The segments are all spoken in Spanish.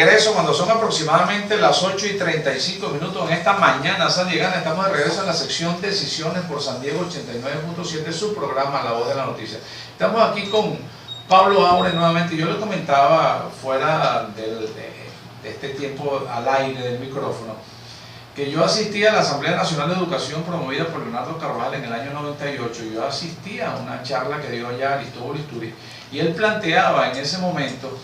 regreso cuando son aproximadamente las 8:35 en esta mañana sandiegana. Estamos de regreso en la sección Decisiones por San Diego 89.7, su programa La Voz de la Noticia. Estamos aquí con Pablo Aure nuevamente. Yo le comentaba fuera de este tiempo al aire del micrófono que yo asistía a la Asamblea Nacional de Educación promovida por Leonardo Carvajal en el año 98. Yo asistía a una charla que dio allá Aristóbulo Isturiz y él planteaba en ese momento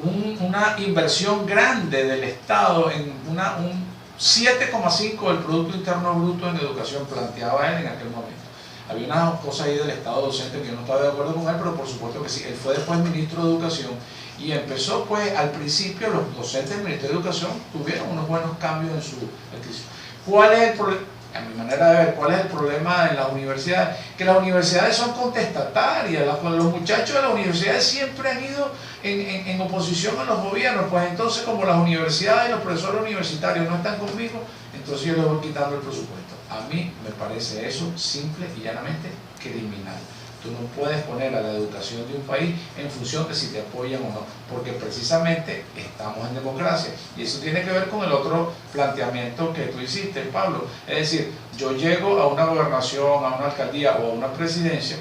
una inversión grande del Estado en un 7,5 del Producto Interno Bruto en educación, planteaba él en aquel momento. Había unas cosas ahí del Estado docente que yo no estaba de acuerdo con él, pero por supuesto que sí. Él fue después ministro de Educación y empezó, pues, al principio los docentes del Ministerio de Educación tuvieron unos buenos cambios en su adquisición. ¿Cuál es el problema? A mi manera de ver, ¿cuál es el problema en las universidades? Que las universidades son contestatarias. Los muchachos de las universidades siempre han ido en oposición a los gobiernos. Pues entonces, como las universidades y los profesores universitarios no están conmigo, entonces yo les voy quitando el presupuesto. A mí me parece eso simple y llanamente criminal. Tú no puedes poner a la educación de un país en función de si te apoyan o no, porque precisamente estamos en democracia. Y eso tiene que ver con el otro planteamiento que tú hiciste, Pablo. Es decir, yo llego a una gobernación, a una alcaldía o a una presidencia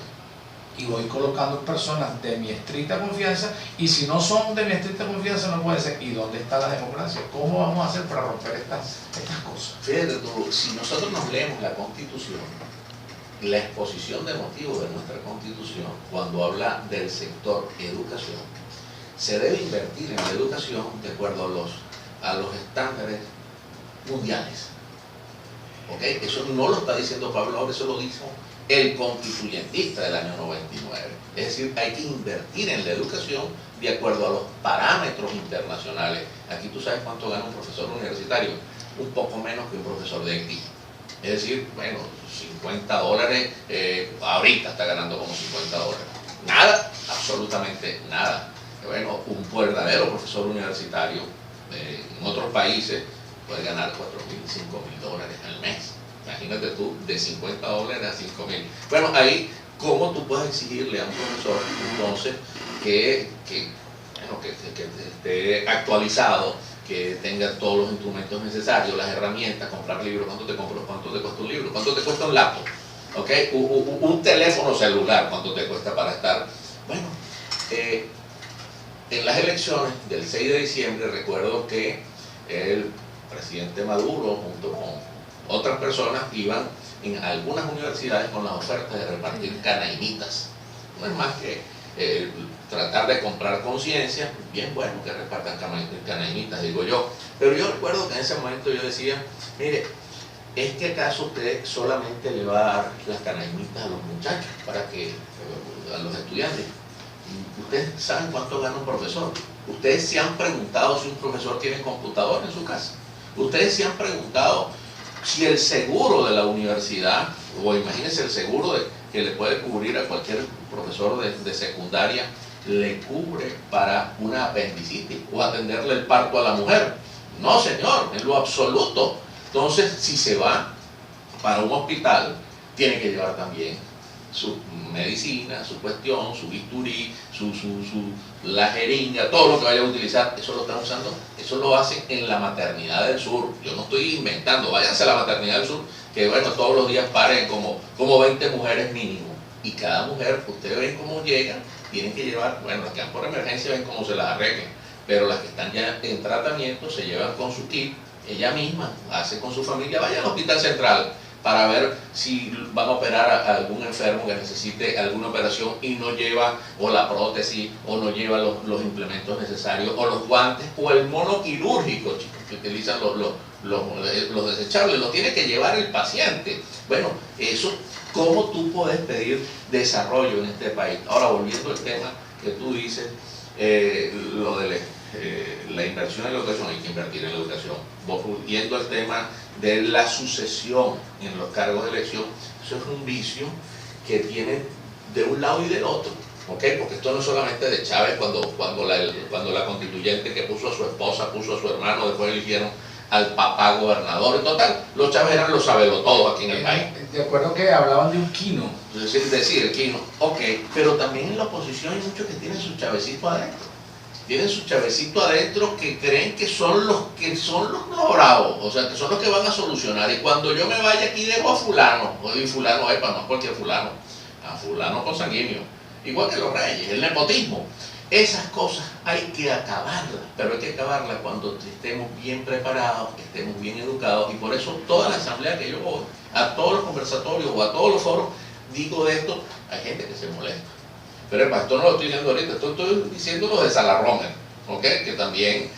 y voy colocando personas de mi estricta confianza, y si no son de mi estricta confianza no puede ser. ¿Y dónde está la democracia? ¿Cómo vamos a hacer para romper estas cosas? Fíjate tú, si nosotros nos leemos la Constitución, la exposición de motivos de nuestra Constitución, cuando habla del sector educación, se debe invertir en la educación de acuerdo a los estándares mundiales. ¿Ok? Eso no lo está diciendo Pablo Aure, eso lo dijo el constituyentista del año 99. Es decir, hay que invertir en la educación de acuerdo a los parámetros internacionales. Aquí tú sabes cuánto gana un profesor universitario, un poco menos que un profesor de Haití. Es decir, bueno, $50, ahorita está ganando como $50. Nada, absolutamente nada. Bueno, un verdadero profesor universitario en otros países puede ganar $4.000, $5.000 al mes. Imagínate tú, de $50 a $5.000. Bueno, ahí, ¿cómo tú puedes exigirle a un profesor entonces que esté actualizado, que tenga todos los instrumentos necesarios, las herramientas, comprar libros? ¿Cuánto te cuesta un libro? ¿Cuánto te cuesta un laptop? ¿Okay? Un teléfono celular, ¿cuánto te cuesta para estar? Bueno, en las elecciones del 6 de diciembre recuerdo que el presidente Maduro junto con otras personas iban en algunas universidades con las ofertas de repartir canaimitas. No es más que tratar de comprar conciencia. Bien bueno que repartan canaimitas, digo yo. Pero yo recuerdo que en ese momento yo decía, mire, ¿es que acaso usted solamente le va a dar las canaimitas a los muchachos, a los estudiantes? ¿Ustedes saben cuánto gana un profesor? ¿Ustedes se han preguntado si un profesor tiene computador en su casa? ¿Ustedes se han preguntado si el seguro de la universidad, o imagínense el seguro que le puede cubrir a cualquier profesor de secundaria, le cubre para una apendicitis o atenderle el parto a la mujer? No, señor, en lo absoluto. Entonces, si se va para un hospital, tiene que llevar también su medicina, su cuestión, su bisturí, la jeringa, todo lo que vaya a utilizar. Eso lo están usando, eso lo hacen en la maternidad del sur. Yo no estoy inventando, váyanse a la maternidad del sur, que bueno, todos los días paren como 20 mujeres mínimo, y cada mujer, ustedes ven cómo llegan, tienen que llevar, bueno, las que van por emergencia ven cómo se las arreglen, pero las que están ya en tratamiento se llevan con su kit, ella misma hace con su familia, vaya al hospital central para ver si van a operar a algún enfermo que necesite alguna operación y no lleva o la prótesis, o no lleva los implementos necesarios, o los guantes, o el mono quirúrgico, chicos, que utilizan los desechables, lo tiene que llevar el paciente. Bueno, eso, ¿cómo tú puedes pedir desarrollo en este país? Ahora, volviendo al tema que tú dices, lo de la inversión en la educación, hay que invertir en la educación. Volviendo al tema de la sucesión en los cargos de elección, eso es un vicio que tiene de un lado y del otro, ¿okay? Porque esto no es solamente de Chávez, cuando la constituyente que puso a su esposa, puso a su hermano, después eligieron al papá gobernador. En total, los Chávez eran los sabelotodos aquí en el país. De acuerdo que hablaban de un quino. Es decir, el quino, ok, pero también en la oposición hay muchos que tienen su chavecito adentro. tienen su chavecito adentro que creen que son los bravos, o sea, que son los que van a solucionar. Y cuando yo me vaya aquí dejo a fulano, y fulano, epa, no cualquier fulano, a fulano consanguíneo, igual que los reyes, el nepotismo. Esas cosas hay que acabarlas, pero hay que acabarlas cuando estemos bien preparados, estemos bien educados, y por eso toda la asamblea que yo voy, a todos los conversatorios o a todos los foros, digo de esto, hay gente que se molesta. Pero esto no lo estoy diciendo ahorita, esto estoy diciendo lo de Salarromer, ¿okay? Que también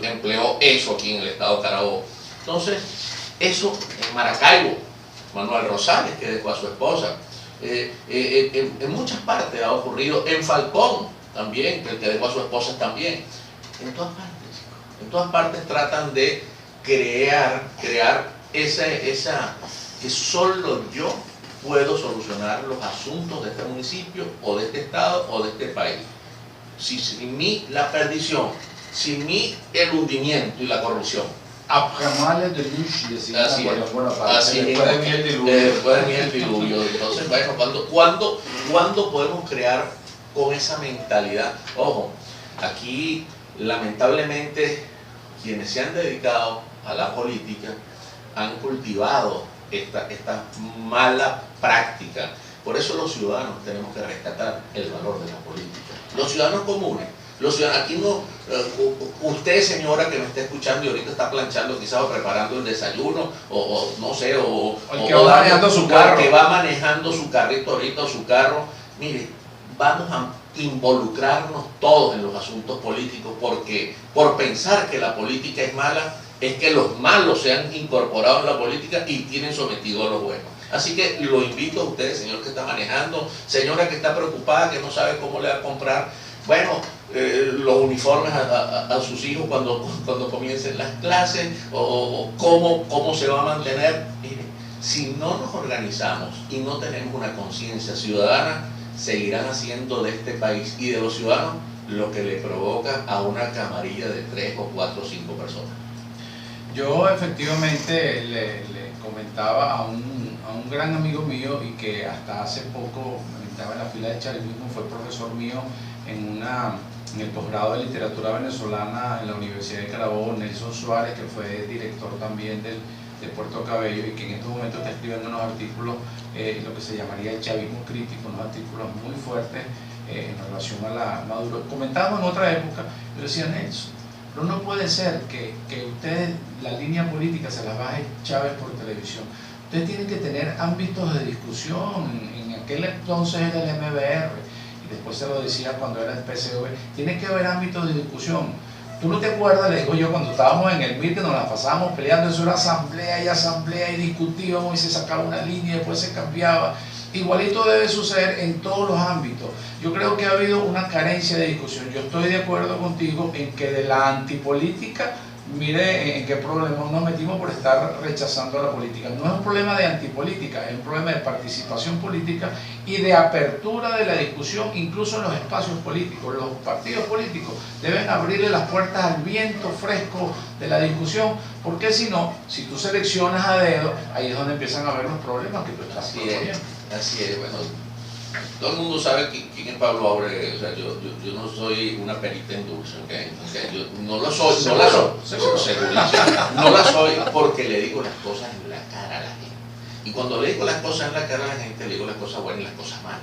empleó eso aquí en el estado de Carabobo. Entonces, eso en Maracaibo, Manuel Rosales, que dejó a su esposa, en muchas partes ha ocurrido, en Falcón también, que el que dejó a su esposa también, en todas partes, chicos. En todas partes tratan de crear esa que solo yo puedo solucionar los asuntos de este municipio o de este estado o de este país. Sin mí la perdición, sin mí el hundimiento y la corrupción. Après mal de luche, decía Napoleón Bonaparte. Así es. Después de mí el diluvio. Después de mí el diluvio. Entonces, bueno, ¿cuándo podemos crear con esa mentalidad? Ojo, aquí lamentablemente quienes se han dedicado a la política han cultivado esta mala práctica. Por eso los ciudadanos tenemos que rescatar el valor de la política. Los ciudadanos comunes, aquí no, usted señora que me está escuchando y ahorita está planchando quizás o preparando el desayuno o no sé, o el que va manejando su carro, que va manejando su carrito ahorita o su carro, mire, vamos a involucrarnos todos en los asuntos políticos, porque por pensar que la política es mala, es que los malos se han incorporado en la política y tienen sometido a los buenos. Así que lo invito a ustedes, señor que está manejando, señora que está preocupada, que no sabe cómo le va a comprar, bueno, los uniformes a sus hijos cuando comiencen las clases, o cómo se va a mantener. Mire, si no nos organizamos y no tenemos una conciencia ciudadana, seguirán haciendo de este país y de los ciudadanos lo que le provoca a una camarilla de 3 o 4 o 5 personas. Yo efectivamente le comentaba a un gran amigo mío, y que hasta hace poco estaba en la fila de chavismo, fue profesor mío en el posgrado de literatura venezolana en la Universidad de Carabobo, Nelson Suárez, que fue director también de Puerto Cabello, y que en estos momentos está escribiendo unos artículos, lo que se llamaría el chavismo crítico, unos artículos muy fuertes en relación a la Maduro. Comentábamos en otra época, yo decía, Nelson, pero no puede ser que ustedes la línea política se las baje Chávez por televisión. Ustedes tienen que tener ámbitos de discusión. En aquel entonces era el MBR, y después se lo decía cuando era el PCV. Tiene que haber ámbitos de discusión. ¿Tú no te acuerdas? Le digo yo, cuando estábamos en el MIR, que nos la pasábamos peleando, eso era asamblea, y discutíamos, y se sacaba una línea y después se cambiaba. Igualito debe suceder en todos los ámbitos. Yo creo que ha habido una carencia de discusión. Yo estoy de acuerdo contigo en que de la antipolítica, mire en qué problema nos metimos por estar rechazando la política. No es un problema de antipolítica, es un problema de participación política y de apertura de la discusión, incluso en los espacios políticos. Los partidos políticos deben abrirle las puertas al viento fresco de la discusión, porque si no, si tú seleccionas a dedo, ahí es donde empiezan a haber los problemas que tú estás proponiendo. Así es, bueno, todo el mundo sabe quién es Pablo Aure. O sea, yo no soy una perita en dulce, ¿okay? Yo no lo soy, no la soy porque le digo las cosas en la cara a la gente. Y cuando le digo las cosas en la cara a la gente, le digo las cosas buenas y las cosas malas.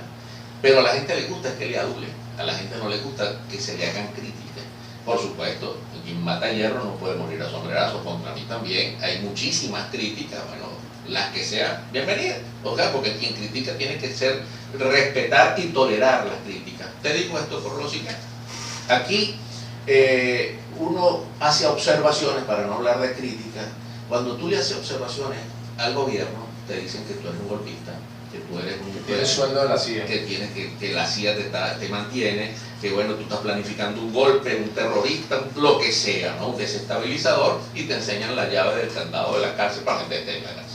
Pero a la gente le gusta que le adulen, a la gente no le gusta que se le hagan críticas. Por supuesto, quien mata hierro no puede morir a sombrerazos. Contra mí también hay muchísimas críticas, bueno, las que sean bienvenidas, ¿okay? Porque quien critica tiene que respetar y tolerar las críticas. Te digo esto por lo siguiente: aquí uno hace observaciones, para no hablar de críticas. Cuando tú le haces observaciones al gobierno, te dicen que tú eres un golpista, que tú eres tienes sueldo de la CIA, que la CIA te mantiene, que bueno, tú estás planificando un golpe, un terrorista, lo que sea, ¿no? Un desestabilizador, y te enseñan la llave del candado de la cárcel para meterte en la cárcel.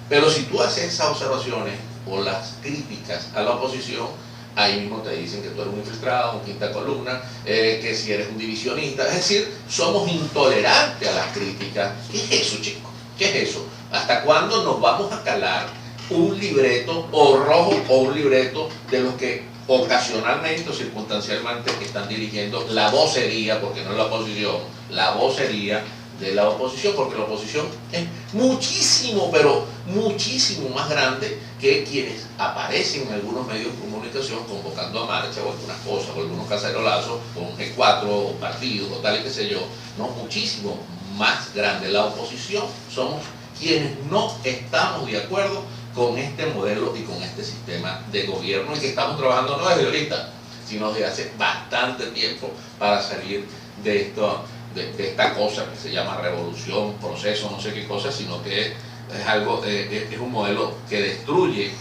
Pero si tú haces esas observaciones o las críticas a la oposición, ahí mismo te dicen que tú eres un infiltrado, un quinta columna, que si eres un divisionista. Es decir, somos intolerantes a las críticas. ¿Qué es eso, chicos? ¿Qué es eso? ¿Hasta cuándo nos vamos a calar un libreto o rojo o un libreto de los que ocasionalmente o circunstancialmente están dirigiendo la vocería, porque no es la oposición, la vocería de la oposición, porque la oposición es muchísimo, pero muchísimo más grande que quienes aparecen en algunos medios de comunicación convocando a marcha o algunas cosas, o algunos cacerolazos, o un G4, o partidos, o tal y qué sé yo, no, muchísimo más grande. La oposición somos quienes no estamos de acuerdo con este modelo y con este sistema de gobierno, y que estamos trabajando no desde ahorita, sino desde hace bastante tiempo para salir de esto, de esta cosa que se llama revolución, proceso, no sé qué cosa, sino que es algo, es un modelo que destruye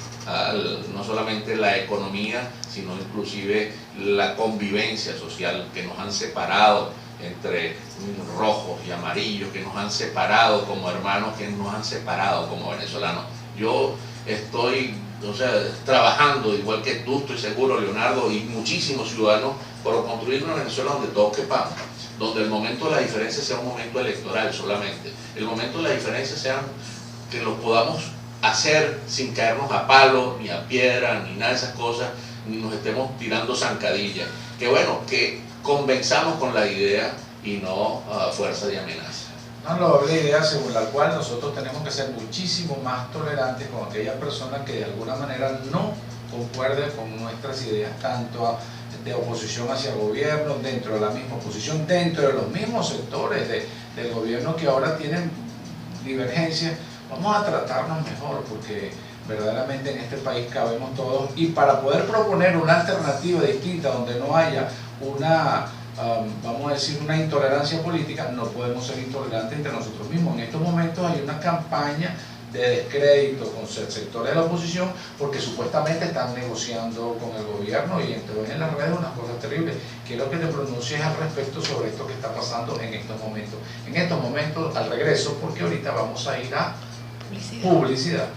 no solamente la economía, sino inclusive la convivencia social, que nos han separado entre rojos y amarillos, que nos han separado como hermanos, que nos han separado como venezolanos. Yo estoy, o sea, trabajando, igual que tú, estoy seguro, Leonardo, y muchísimos ciudadanos, por construir una Venezuela donde todos quepamos, donde el momento de la diferencia sea un momento electoral solamente, el momento de la diferencia sea que lo podamos hacer sin caernos a palo, ni a piedra, ni nada de esas cosas, ni nos estemos tirando zancadillas. Que bueno, que convenzamos con la idea y no a fuerza de amenaza. Una loable idea según la cual nosotros tenemos que ser muchísimo más tolerantes con aquellas personas que de alguna manera no concuerden con nuestras ideas, tanto de oposición hacia el gobierno, dentro de la misma oposición, dentro de los mismos sectores del gobierno que ahora tienen divergencias. Vamos a tratarnos mejor, porque verdaderamente en este país cabemos todos, y para poder proponer una alternativa distinta donde no haya una, vamos a decir, una intolerancia política, no podemos ser intolerantes entre nosotros mismos. En estos momentos hay una campaña de descrédito con sectores de la oposición porque supuestamente están negociando con el gobierno, y entonces en las redes unas cosas terribles. Quiero que te pronuncies al respecto sobre esto que está pasando en estos momentos. En estos momentos, al regreso, porque ahorita vamos a ir a publicidad.